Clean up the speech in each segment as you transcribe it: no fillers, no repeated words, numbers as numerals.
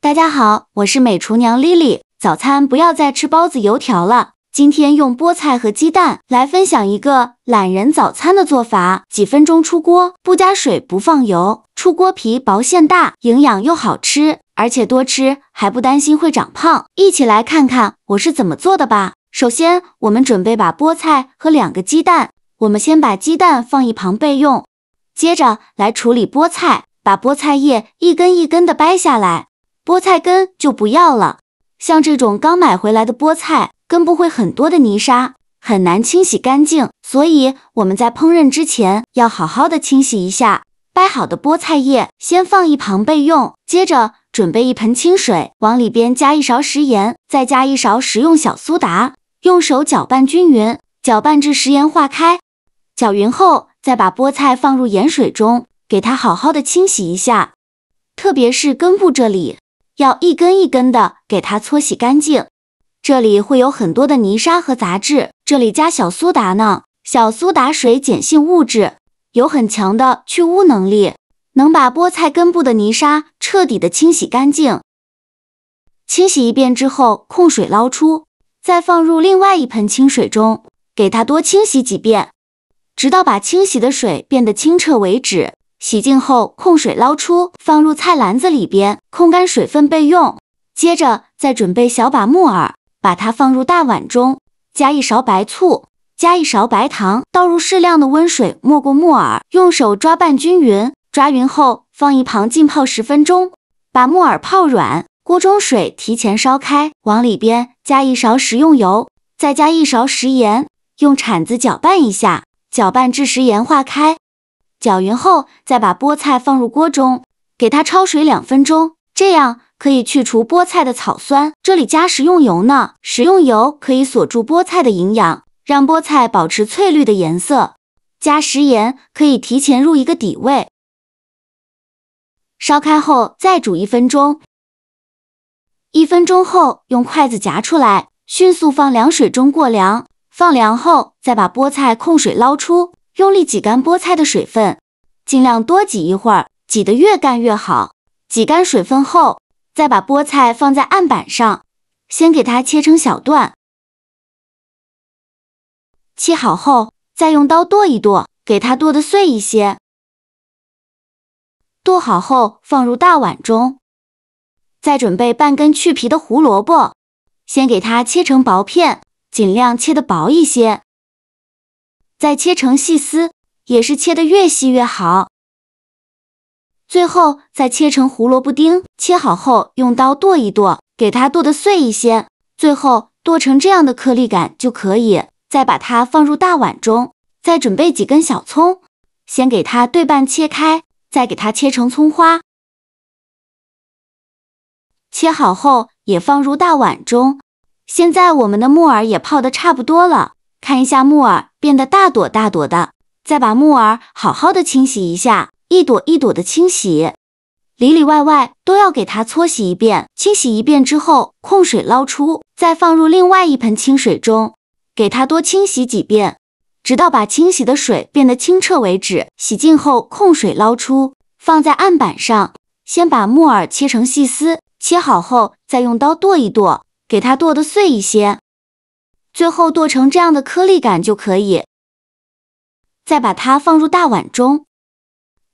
大家好，我是美厨娘 Lily， 早餐不要再吃包子油条了。今天用菠菜和鸡蛋来分享一个懒人早餐的做法，几分钟出锅，不加水不放油，出锅皮薄馅大，营养又好吃，而且多吃还不担心会长胖。一起来看看我是怎么做的吧。首先，我们准备把菠菜和2个鸡蛋，我们先把鸡蛋放一旁备用，接着来处理菠菜，把菠菜叶一根一根的掰下来，菠菜根就不要了。像这种刚买回来的菠菜，根部会很多的泥沙，很难清洗干净，所以我们在烹饪之前要好好的清洗一下。掰好的菠菜叶先放一旁备用，接着准备一盆清水，往里边加1勺食盐，再加1勺食用小苏打，用手搅拌均匀，搅拌至食盐化开。搅匀后，再把菠菜放入盐水中，给它好好的清洗一下，特别是根部这里，要一根一根的给它搓洗干净。这里会有很多的泥沙和杂质，这里加小苏打呢，小苏打水碱性物质，有很强的去污能力，能把菠菜根部的泥沙彻底的清洗干净。清洗一遍之后，控水捞出，再放入另外一盆清水中，给它多清洗几遍，直到把清洗的水变得清澈为止。洗净后控水捞出，放入菜篮子里边，控干水分备用。接着再准备小把木耳，把它放入大碗中，加1勺白醋，加1勺白糖，倒入适量的温水没过木耳，用手抓拌均匀，抓匀后放一旁浸泡10分钟，把木耳泡软。锅中水提前烧开，往里边加1勺食用油，再加1勺食盐，用铲子搅拌一下，搅拌至食盐化开。搅匀后，再把菠菜放入锅中，给它焯水2分钟，这样可以去除菠菜的草酸。这里加食用油呢，食用油可以锁住菠菜的营养，让菠菜保持翠绿的颜色。加食盐可以提前入一个底味。烧开后再煮1分钟，1分钟后用筷子夹出来，迅速放凉水中过凉。放凉后，再把菠菜控水捞出，用力挤干菠菜的水分，尽量多挤一会儿，挤得越干越好。挤干水分后，再把菠菜放在案板上，先给它切成小段。切好后，再用刀剁一剁，给它剁得碎一些。剁好后放入大碗中，再准备半根去皮的胡萝卜，先给它切成薄片，尽量切得薄一些。再切成细丝，也是切得越细越好。最后再切成胡萝卜丁，切好后用刀剁一剁，给它剁得碎一些，最后剁成这样的颗粒感就可以。再把它放入大碗中，再准备几根小葱，先给它对半切开，再给它切成葱花。切好后也放入大碗中。现在我们的木耳也泡得差不多了，看一下木耳变得大朵大朵的，再把木耳好好的清洗一下，一朵一朵的清洗，里里外外都要给它搓洗一遍。清洗一遍之后，控水捞出，再放入另外一盆清水中，给它多清洗几遍，直到把清洗的水变得清澈为止。洗净后控水捞出，放在案板上，先把木耳切成细丝，切好后再用刀剁一剁，给它剁得碎一些，最后剁成这样的颗粒感就可以。再把它放入大碗中，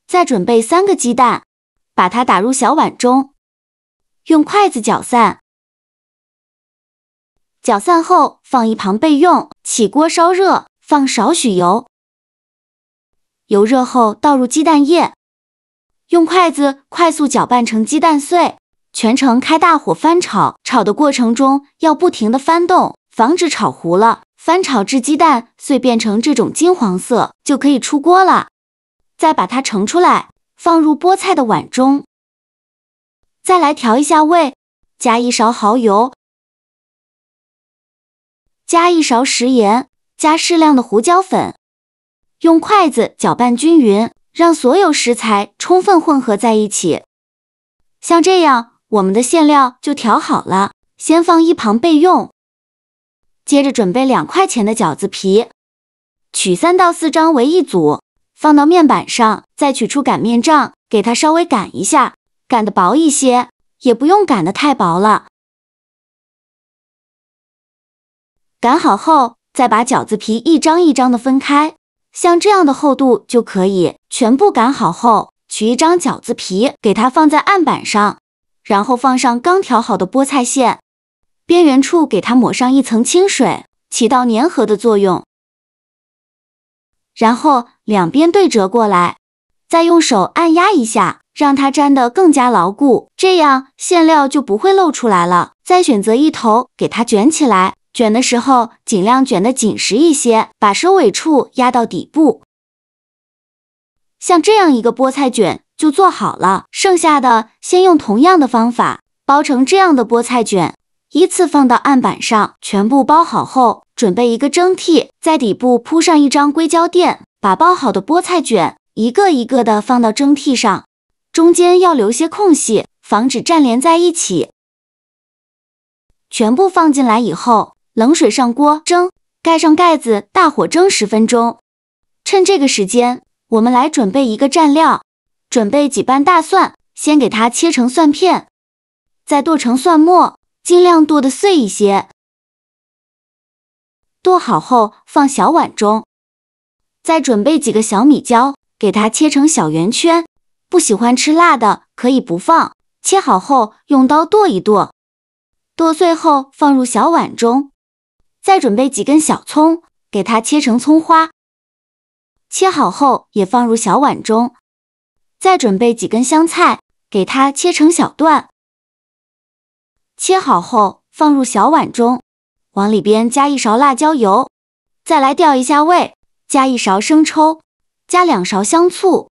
再准备3个鸡蛋，把它打入小碗中，用筷子搅散。搅散后放一旁备用。起锅烧热，放少许油，油热后倒入鸡蛋液，用筷子快速搅拌成鸡蛋碎，全程开大火翻炒。炒的过程中要不停的翻动，防止炒糊了。翻炒至鸡蛋碎变成这种金黄色，就可以出锅了。再把它盛出来，放入菠菜的碗中。再来调一下味，加1勺蚝油，加1勺食盐，加适量的胡椒粉，用筷子搅拌均匀，让所有食材充分混合在一起。像这样，我们的馅料就调好了，先放一旁备用。接着准备2块钱的饺子皮，取3到4张为一组，放到面板上，再取出擀面杖，给它稍微擀一下，擀得薄一些，也不用擀得太薄了。擀好后，再把饺子皮一张一张的分开，像这样的厚度就可以。全部擀好后，取一张饺子皮，给它放在案板上，然后放上刚调好的菠菜馅，边缘处给它抹上一层清水，起到粘合的作用。然后两边对折过来，再用手按压一下，让它粘得更加牢固，这样馅料就不会露出来了。再选择一头给它卷起来，卷的时候尽量卷得紧实一些，把收尾处压到底部。像这样一个菠菜卷就做好了，剩下的先用同样的方法包成这样的菠菜卷，依次放到案板上，全部包好后，准备一个蒸屉，在底部铺上一张硅胶垫，把包好的菠菜卷一个一个的放到蒸屉上，中间要留些空隙，防止粘连在一起。全部放进来以后，冷水上锅蒸，盖上盖子，大火蒸10分钟。趁这个时间，我们来准备一个蘸料，准备几瓣大蒜，先给它切成蒜片，再剁成蒜末，尽量剁得碎一些。剁好后放小碗中，再准备几个小米椒，给它切成小圆圈，不喜欢吃辣的可以不放，切好后用刀剁一剁，剁碎后放入小碗中。再准备几根小葱，给它切成葱花，切好后也放入小碗中。再准备几根香菜，给它切成小段，切好后放入小碗中，往里边加1勺辣椒油，再来调一下味，加1勺生抽，加2勺香醋，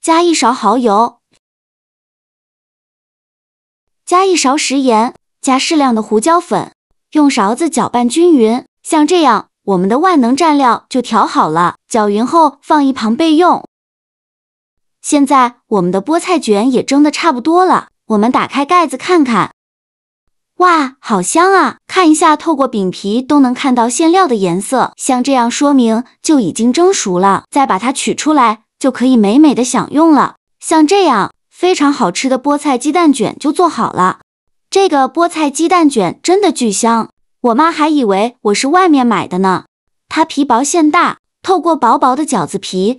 加1勺蚝油，加1勺食盐，加适量的胡椒粉，用勺子搅拌均匀。像这样，我们的万能蘸料就调好了，搅匀后放一旁备用。现在我们的菠菜卷也蒸得差不多了，我们打开盖子看看。哇，好香啊！看一下，透过饼皮都能看到馅料的颜色，像这样说明就已经蒸熟了。再把它取出来，就可以美美的享用了。像这样非常好吃的菠菜鸡蛋卷就做好了。这个菠菜鸡蛋卷真的巨香，我妈还以为我是外面买的呢。它皮薄馅大，透过薄薄的饺子皮，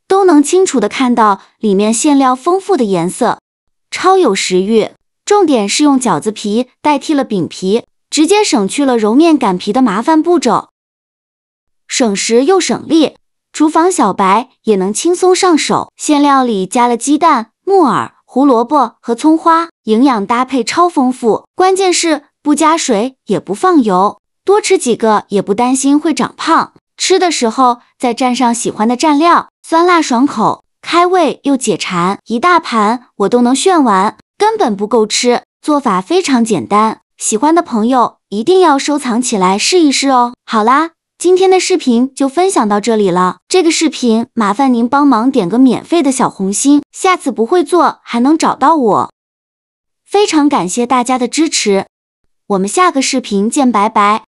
都能清楚的看到里面馅料丰富的颜色，超有食欲。重点是用饺子皮代替了饼皮，直接省去了揉面擀皮的麻烦步骤，省时又省力，厨房小白也能轻松上手。馅料里加了鸡蛋、木耳、胡萝卜和葱花，营养搭配超丰富，关键是不加水也不放油，多吃几个也不担心会长胖。吃的时候再蘸上喜欢的蘸料，酸辣爽口，开胃又解馋，一大盘我都能炫完，根本不够吃。做法非常简单，喜欢的朋友一定要收藏起来试一试哦。好啦，今天的视频就分享到这里了。这个视频麻烦您帮忙点个免费的小红心，下次不会做还能找到我。非常感谢大家的支持，我们下个视频见，拜拜。